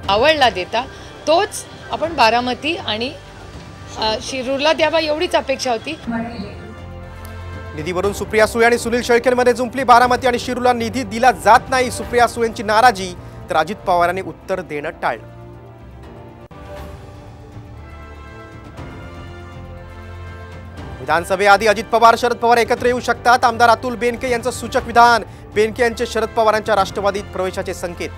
आवडला देता तोच आपण बारामती आणि शिरूरला द्यावा एवढीच अपेक्षा होती। निधीवरून सुप्रिया सुळे आणि सुनील शेळकेंमध्ये जुंपली बारामती आणि शिरूरला निधी दिला जात नाही, सुप्रिया सुळेंची नाराजी, तर अजित पवारांनी उत्तर देणं टाळलं। विधानसभेआधी अजित पवार शरद पवार एकत्र येऊ शकतात, आमदार अतुल बेनके यांचं सूचक विधान, बेनके यांचे शरद पवारांच्या राष्ट्रवादीत प्रवेशाचे संकेत।